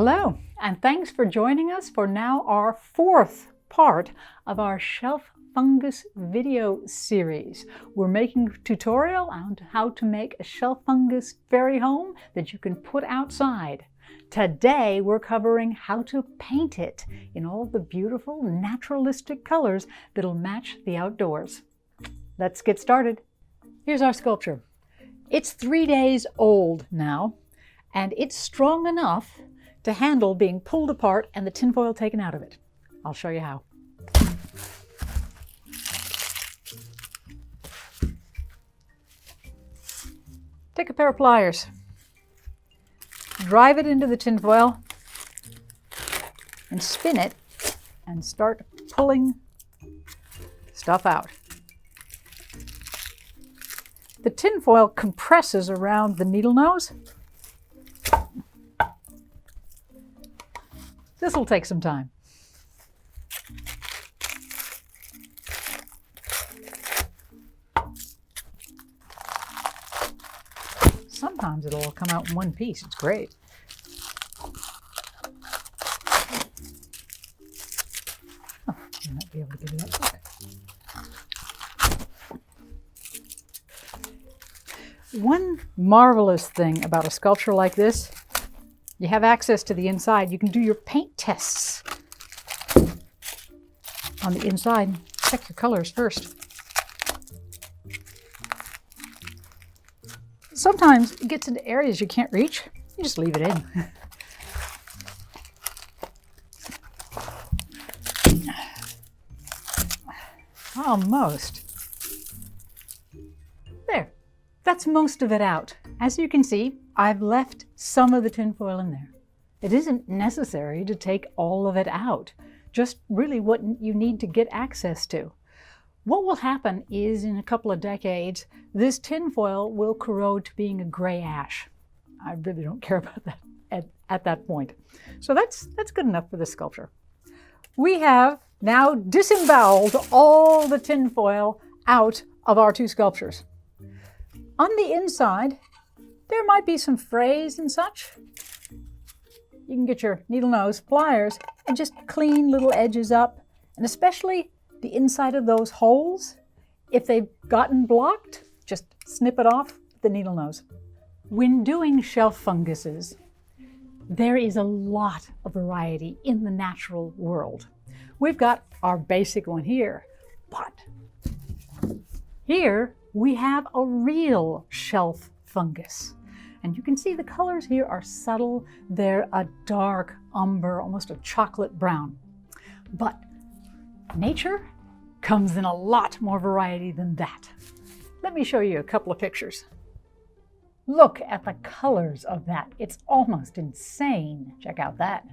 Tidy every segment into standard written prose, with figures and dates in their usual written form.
Hello, and thanks for joining us for now our fourth part of our Shelf Fungus video series. We're making a tutorial on how to make a shelf fungus fairy home that you can put outside. Today we're covering how to paint it in all the beautiful naturalistic colors that'll match the outdoors. Let's get started. Here's our sculpture. It's 3 days old now, and it's strong enough to handle being pulled apart and the tinfoil taken out of it. I'll show you how. Take a pair of pliers, drive it into the tinfoil, and spin it and start pulling stuff out. The tinfoil compresses around the needle nose. This will take some time. Sometimes it'll all come out in one piece. It's great. Oh, you might be able to get it up quick. One marvelous thing about a sculpture like this, you have access to the inside. You can do your paint tests on the inside. Check your colors first. Sometimes it gets into areas you can't reach. You just leave it in. Almost. There. That's most of it out. As you can see, I've left some of the tinfoil in there. It isn't necessary to take all of it out, just really what you need to get access to. What will happen is in a couple of decades, this tinfoil will corrode to being a gray ash. I really don't care about that at that point. So that's good enough for this sculpture. We have now disemboweled all the tinfoil out of our two sculptures. On the inside, there might be some frays and such. You can get your needle nose pliers and just clean little edges up, and especially the inside of those holes. If they've gotten blocked, just snip it off with the needle nose. When doing shelf funguses, there is a lot of variety in the natural world. We've got our basic one here, but here we have a real shelf fungus. And you can see the colors here are subtle. They're a dark umber, almost a chocolate brown. But nature comes in a lot more variety than that. Let me show you a couple of pictures. Look at the colors of that. It's almost insane. Check out that.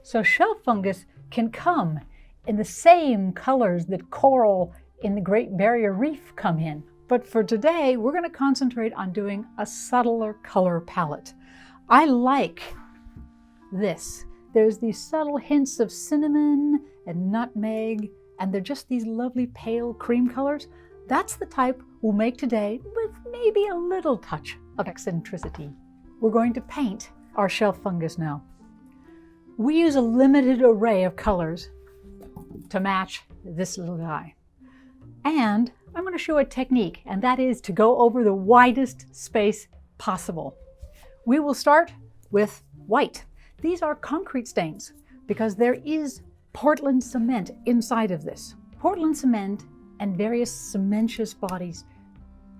So shelf fungus can come in the same colors that coral in the Great Barrier Reef come in. But for today, we're going to concentrate on doing a subtler color palette. I like this. There's these subtle hints of cinnamon and nutmeg, and they're just these lovely pale cream colors. That's the type we'll make today with maybe a little touch of eccentricity. We're going to paint our shelf fungus now. We use a limited array of colors to match this little guy. And I'm going to show a technique, and that is to go over the widest space possible. We will start with white. These are concrete stains because there is Portland cement inside of this. Portland cement and various cementitious bodies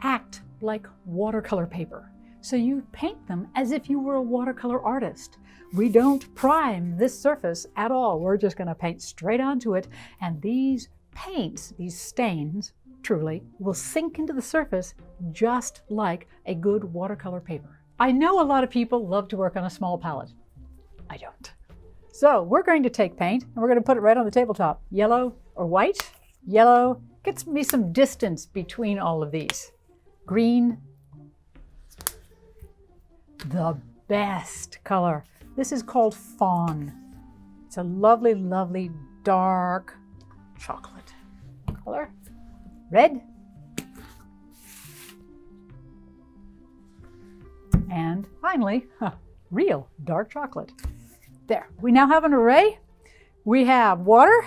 act like watercolor paper. So you paint them as if you were a watercolor artist. We don't prime this surface at all. We're just going to paint straight onto it, and these paints, these stains, truly, will sink into the surface just like a good watercolor paper. I know a lot of people love to work on a small palette. I don't. So we're going to take paint and we're going to put it right on the tabletop. Yellow or white. Yellow gets me some distance between all of these. Green, the best color. This is called fawn. It's a lovely, lovely dark chocolate color. Red. And finally, real dark chocolate. There, we now have an array. We have water.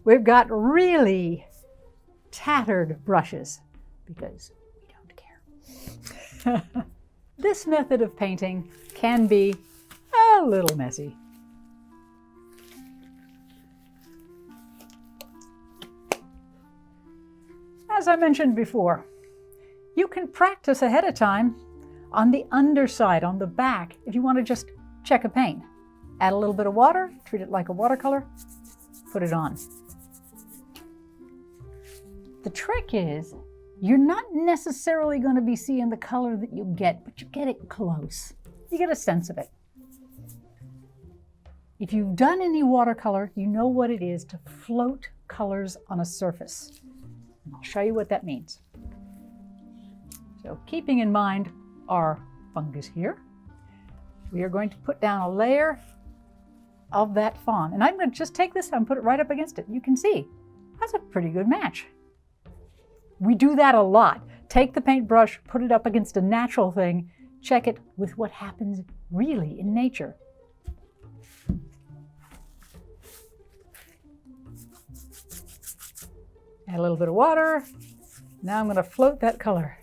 We've got really tattered brushes because we don't care. This method of painting can be a little messy. As I mentioned before, you can practice ahead of time on the underside, on the back, if you want to just check a paint. Add a little bit of water, treat it like a watercolor, put it on. The trick is, you're not necessarily going to be seeing the color that you get, but you get it close. You get a sense of it. If you've done any watercolor, you know what it is to float colors on a surface. And I'll show you what that means. So keeping in mind our fungus here, we are going to put down a layer of that fawn. And I'm going to just take this and put it right up against it. You can see, that's a pretty good match. We do that a lot. Take the paintbrush, put it up against a natural thing, check it with what happens really in nature. Add a little bit of water. Now I'm going to float that color.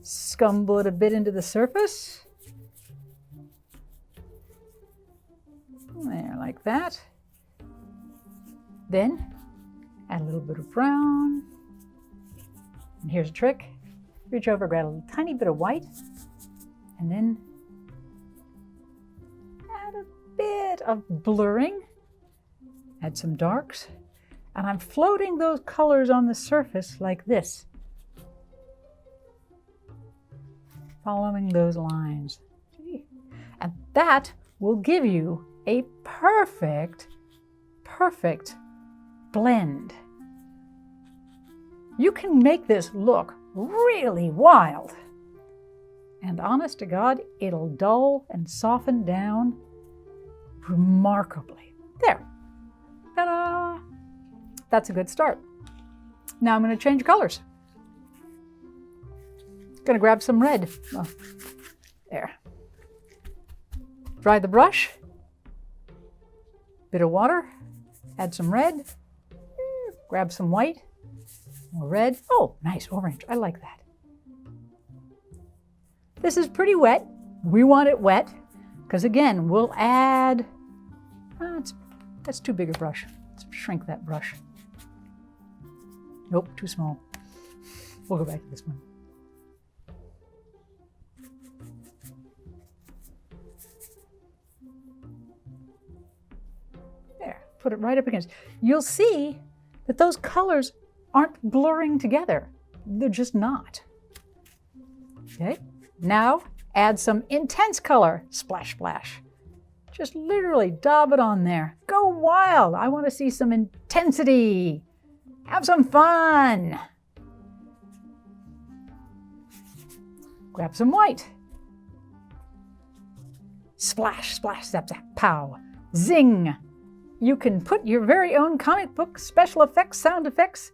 Scumble it a bit into the surface. There, like that. Then add a little bit of brown. And here's a trick. Reach over, grab a tiny bit of white, and then add a bit of blurring. Add some darks. And I'm floating those colors on the surface like this. Following those lines. And that will give you a perfect blend. You can make this look really wild. And honest to God, it'll dull and soften down remarkably. There. Ta-da! That's a good start. Now I'm going to change colors. Going to grab some red. Oh, there. Dry the brush. Bit of water. Add some red. Grab some white. More red. Oh, nice orange. I like that. This is pretty wet. We want it wet because again, we'll add, that's too big a brush. Let's shrink that brush. Nope, too small. We'll go back to this one. There, put it right up against. You'll see that those colors aren't blurring together. They're just not. Okay, now add some intense color. Splash, splash. Just literally daub it on there. Go wild. I want to see some intensity. Have some fun. Grab some white. Splash, splash, zap, zap, pow. Zing. You can put your very own comic book special effects, sound effects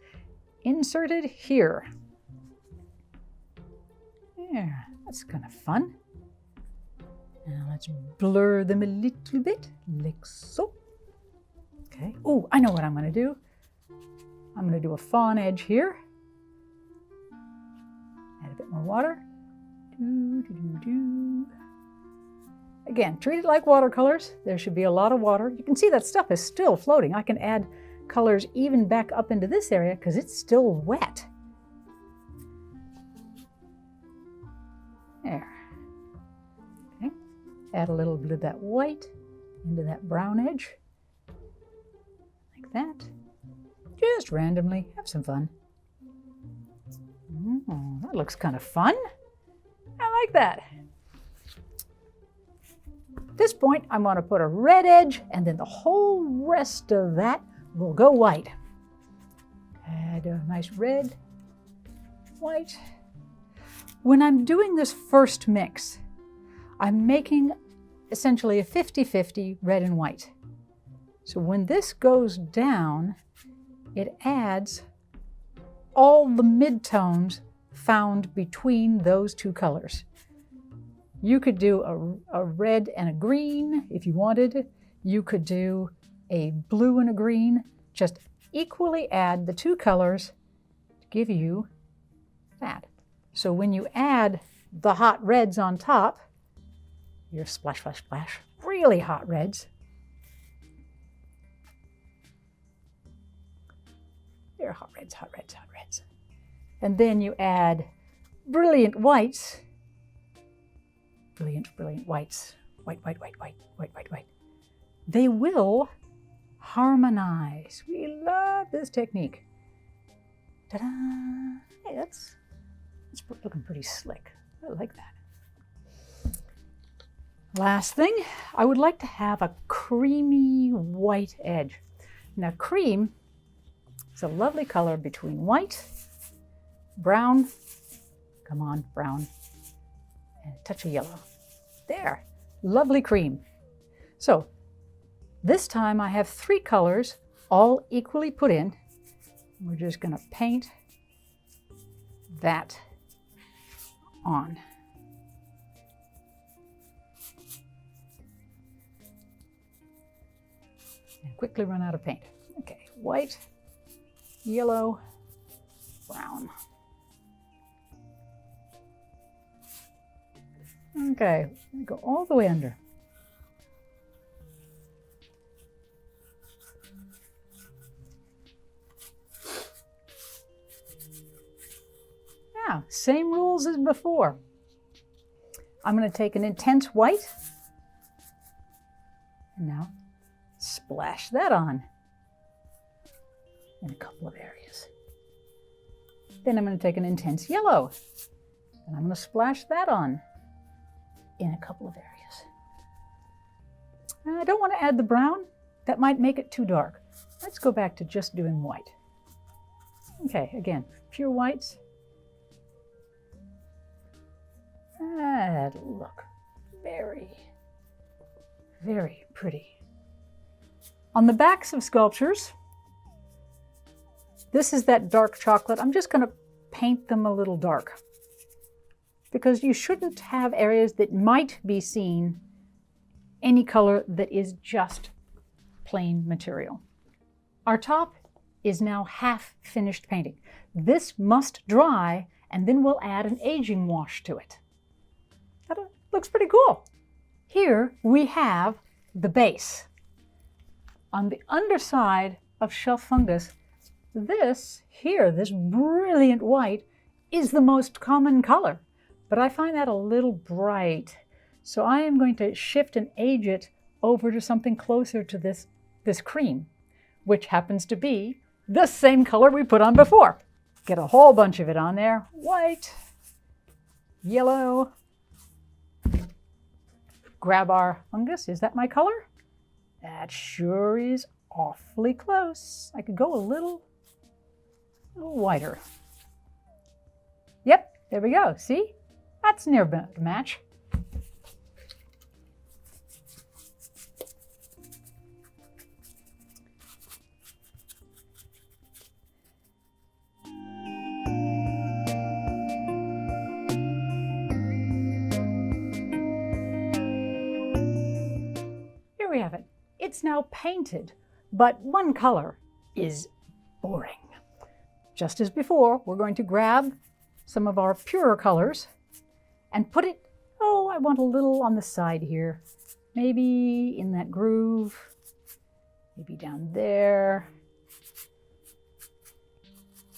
inserted here. There, that's kind of fun. Now let's blur them a little bit, like so. Okay. Oh, I know what I'm going to do. I'm going to do a fawn edge here. Add a bit more water. Again, treat it like watercolors. There should be a lot of water. You can see that stuff is still floating. I can add colors even back up into this area because it's still wet. There. Okay. Add a little bit of that white into that brown edge. Like that. Just randomly. Have some fun. That looks kind of fun. I like that. At this point, I'm going to put a red edge, and then the whole rest of that will go white. Add a nice red, white. When I'm doing this first mix, I'm making essentially a 50-50 red and white. So when this goes down, it adds all the midtones found between those two colors. You could do a red and a green if you wanted. You could do a blue and a green. Just equally add the two colors to give you that. So when you add the hot reds on top, your splash, splash, splash, really hot reds. They're hot reds, hot reds, hot reds. And then you add brilliant whites. Brilliant, brilliant whites. White, white, white, white, white, white, white. They will harmonize. We love this technique. Ta-da! Hey, that's looking pretty slick. I like that. Last thing, I would like to have a creamy white edge. Now, cream is a lovely color between white, brown, come on, brown, and a touch of yellow. There, lovely cream. So this time I have three colors all equally put in. We're just going to paint that on. And quickly run out of paint. Okay, white, yellow, brown. Okay, go all the way under. Now, same rules as before. I'm going to take an intense white and now splash that on in a couple of areas. Then I'm going to take an intense yellow and I'm going to splash that on in a couple of areas. And I don't want to add the brown. That might make it too dark. Let's go back to just doing white. Okay, again, pure whites. That'll look very, very pretty. On the backs of sculptures, this is that dark chocolate. I'm just going to paint them a little dark because you shouldn't have areas that might be seen any color that is just plain material. Our top is now half finished painting. This must dry and then we'll add an aging wash to it. That looks pretty cool. Here we have the base. On the underside of Shelf Fungus, this here, this brilliant white, is the most common color, but I find that a little bright. So I am going to shift and age it over to something closer to this cream, which happens to be the same color we put on before. Get a whole bunch of it on there. White, yellow. Grab our fungus. Is that my color? That sure is awfully close. I could go a little wider. Yep, there we go. See? That's near to match. Here we have it. It's now painted, but one color is boring. Just as before, we're going to grab some of our purer colors and put it, I want a little on the side here. Maybe in that groove, maybe down there.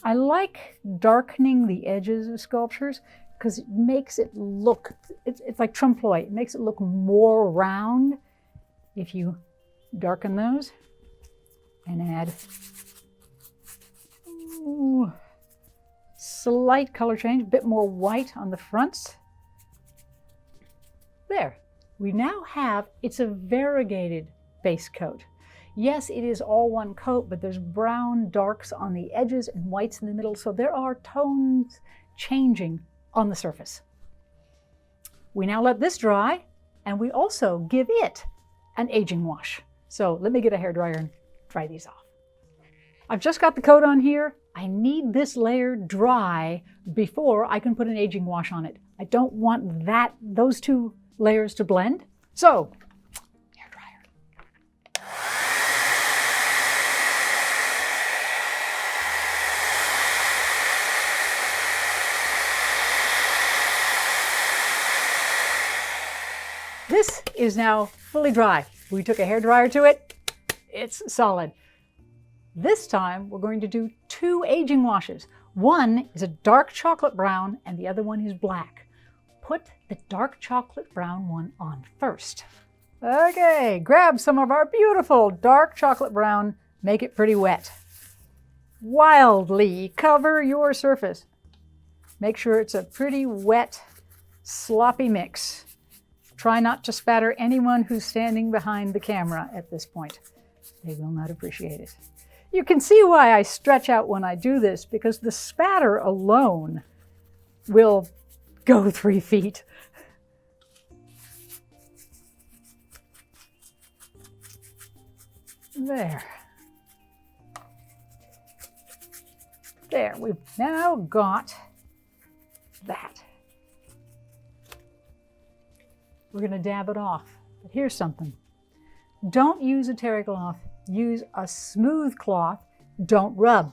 I like darkening the edges of sculptures because it makes it look, it's like trompe-l'oeil. It makes it look more round if you darken those and add slight color change, a bit more white on the fronts. There, we now have, it's a variegated base coat. Yes, it is all one coat, but there's brown darks on the edges and whites in the middle, so there are tones changing on the surface. We now let this dry, and we also give it an aging wash. So let me get a hairdryer and dry these off. I've just got the coat on here. I need this layer dry before I can put an aging wash on it. I don't want those two layers to blend. So, hair dryer. This is now fully dry. We took a hair dryer to it. It's solid. This time we're going to do 2 aging washes. One is a dark chocolate brown and the other one is black. Put the dark chocolate brown one on first. Okay, grab some of our beautiful dark chocolate brown, make it pretty wet. Wildly cover your surface. Make sure it's a pretty wet, sloppy mix. Try not to spatter anyone who's standing behind the camera at this point. They will not appreciate it. You can see why I stretch out when I do this, because the spatter alone will go 3 feet. There. There, we've now got that. We're going to dab it off. But here's something. Don't use a terry cloth. Use a smooth cloth. Don't rub.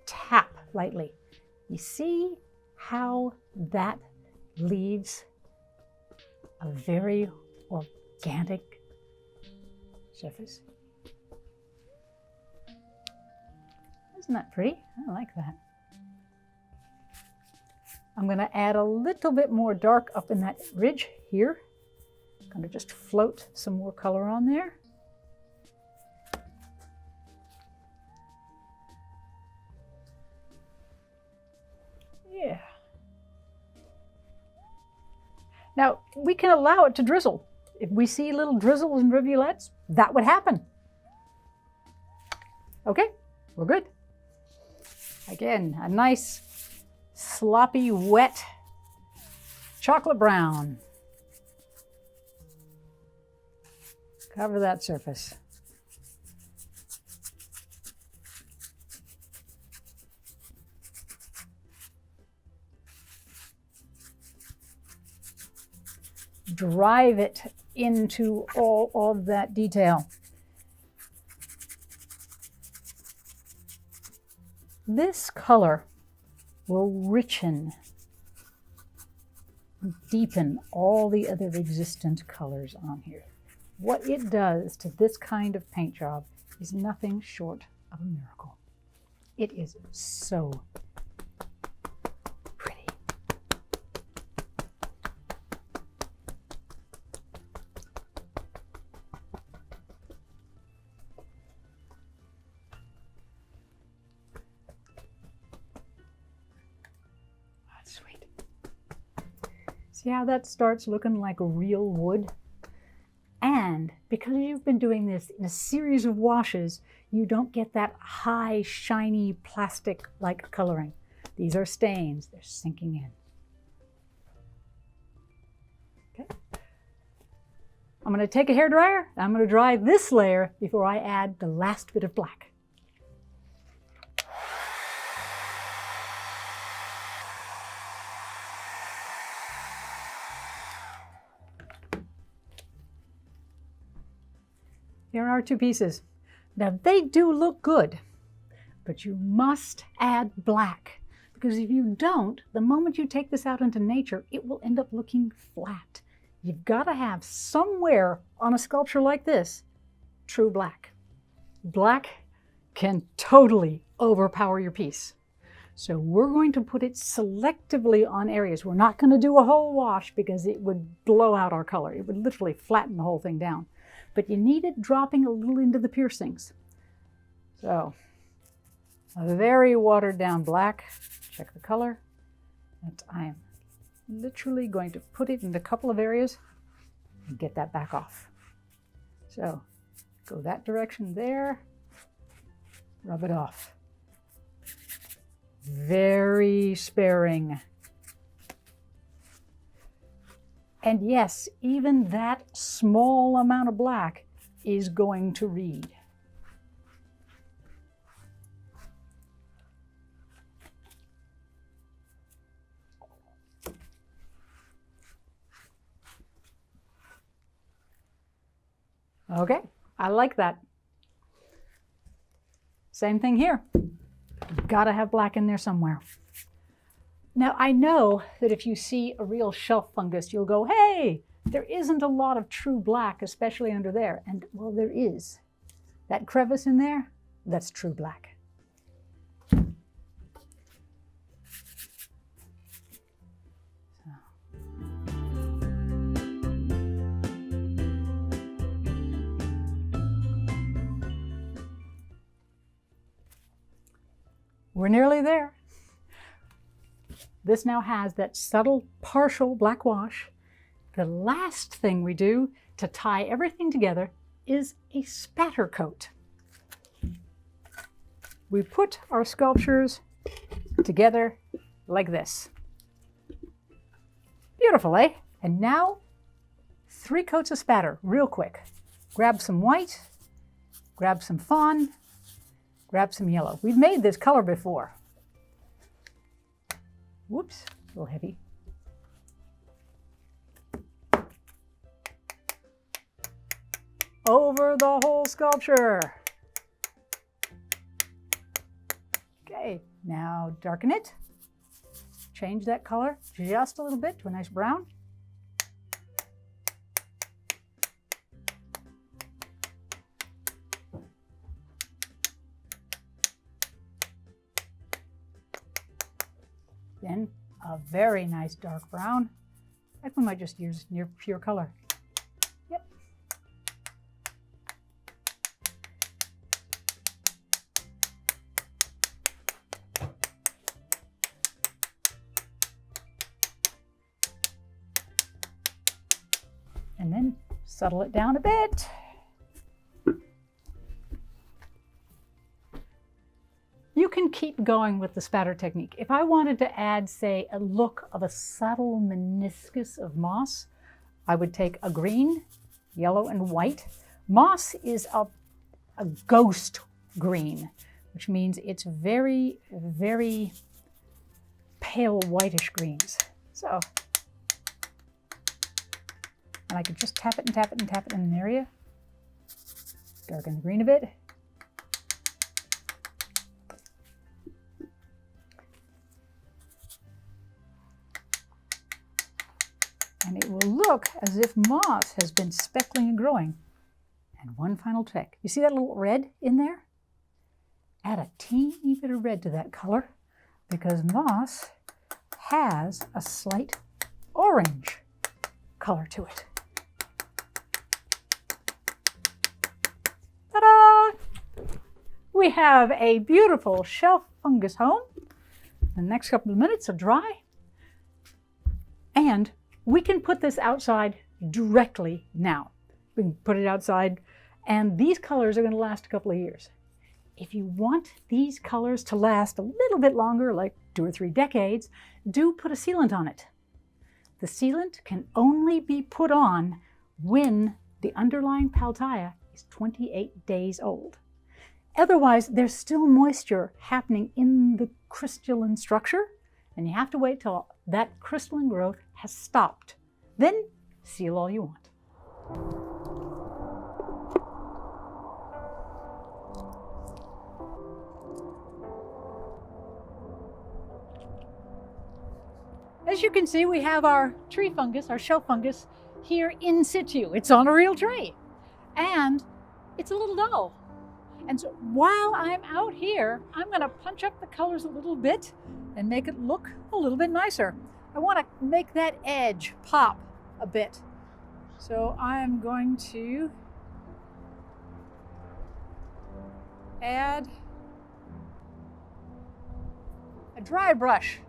Tap lightly. You see how that leaves a very organic surface? Isn't that pretty? I like that. I'm going to add a little bit more dark up in that ridge here. I'm going to just float some more color on there. Yeah. Now, we can allow it to drizzle. If we see little drizzles and rivulets, that would happen. Okay, we're good. Again, a nice sloppy, wet chocolate brown. Cover that surface. Drive it into all of that detail. This color will richen, deepen all the other existent colors on here. What it does to this kind of paint job is nothing short of a miracle. It is so pretty. That's sweet. See how that starts looking like real wood? And because you've been doing this in a series of washes, you don't get that high, shiny, plastic-like coloring. These are stains. They're sinking in. Okay. I'm going to take a hairdryer. I'm going to dry this layer before I add the last bit of black. Here are our 2 pieces. Now they do look good, but you must add black, because if you don't, the moment you take this out into nature, it will end up looking flat. You've got to have somewhere on a sculpture like this, true black. Black can totally overpower your piece. So we're going to put it selectively on areas. We're not going to do a whole wash because it would blow out our color. It would literally flatten the whole thing down. But you need it dropping a little into the piercings. So, a very watered down black. Check the color. And I'm literally going to put it in a couple of areas and get that back off. So, go that direction there. Rub it off. Very sparing. And yes, even that small amount of black is going to read. Okay, I like that. Same thing here. Gotta have black in there somewhere. Now, I know that if you see a real shelf fungus, you'll go, hey, there isn't a lot of true black, especially under there. And, well, there is. That crevice in there, that's true black. We're nearly there. This now has that subtle partial black wash. The last thing we do to tie everything together is a spatter coat. We put our sculptures together like this. Beautiful, eh? And now 3 coats of spatter, real quick. Grab some white, grab some fawn, grab some yellow. We've made this color before. Whoops, a little heavy. Over the whole sculpture. Okay, now darken it. Change that color just a little bit to a nice brown. Then a very nice dark brown. I think we might just use near pure color. Yep. And then settle it down a bit. You can keep going with the spatter technique. If I wanted to add, say, a look of a subtle meniscus of moss, I would take a green, yellow, and white. Moss is a ghost green, which means it's very, very pale whitish greens. So, and I could just tap it and tap it and tap it in an area. Darken the green a bit. And it will look as if moss has been speckling and growing. And one final trick. You see that little red in there? Add a teeny bit of red to that color because moss has a slight orange color to it. Ta-da! We have a beautiful shelf fungus home. The next couple of minutes are dry. And we can put this outside directly now. We can put it outside, and these colors are going to last a couple of years. If you want these colors to last a little bit longer, like 2 or 3 decades, do put a sealant on it. The sealant can only be put on when the underlying Pal Tiya is 28 days old. Otherwise, there's still moisture happening in the crystalline structure, and you have to wait till that crystalline growth has stopped. Then seal all you want. As you can see, we have our tree fungus, our shelf fungus, here in situ. It's on a real tree. And it's a little dull. And so while I'm out here, I'm going to punch up the colors a little bit and make it look a little bit nicer. I want to make that edge pop a bit. So I'm going to add a dry brush.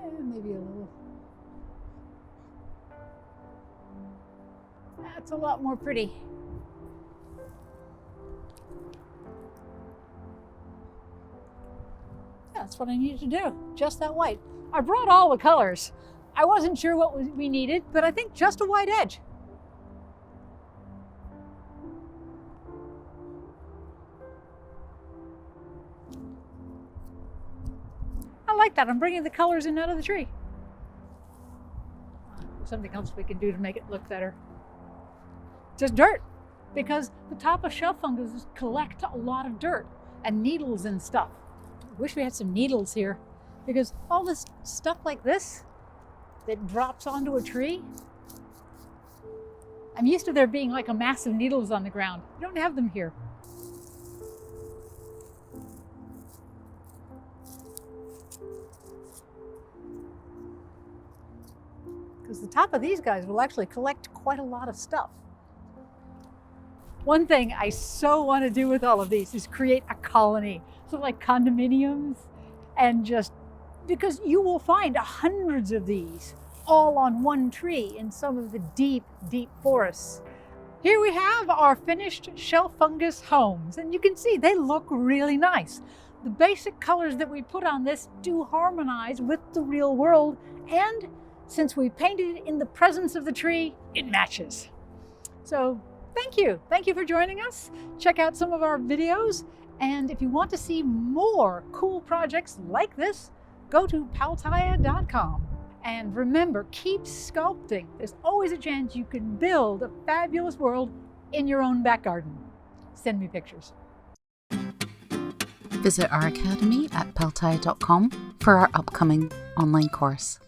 And maybe a little. That's a lot more pretty. That's what I needed to do, just that white. I brought all the colors. I wasn't sure what we needed, but I think just a white edge. A like that. I'm bringing the colors in out of the tree. Something else we can do to make it look better. Just dirt, because the top of shelf fungus collect a lot of dirt and needles and stuff. I wish we had some needles here, because all this stuff like this that drops onto a tree, I'm used to there being like a mass of needles on the ground. We don't have them here. Because the top of these guys will actually collect quite a lot of stuff. One thing I so want to do with all of these is create a colony. So like condominiums, and just because you will find hundreds of these all on one tree in some of the deep, deep forests. Here we have our finished shelf fungus homes, and you can see they look really nice. The basic colors that we put on this do harmonize with the real world, and since we painted it in the presence of the tree, it matches. So thank you. Thank you for joining us. Check out some of our videos. And if you want to see more cool projects like this, go to paltiya.com. And remember, keep sculpting. There's always a chance you can build a fabulous world in your own back garden. Send me pictures. Visit our academy at paltiya.com for our upcoming online course.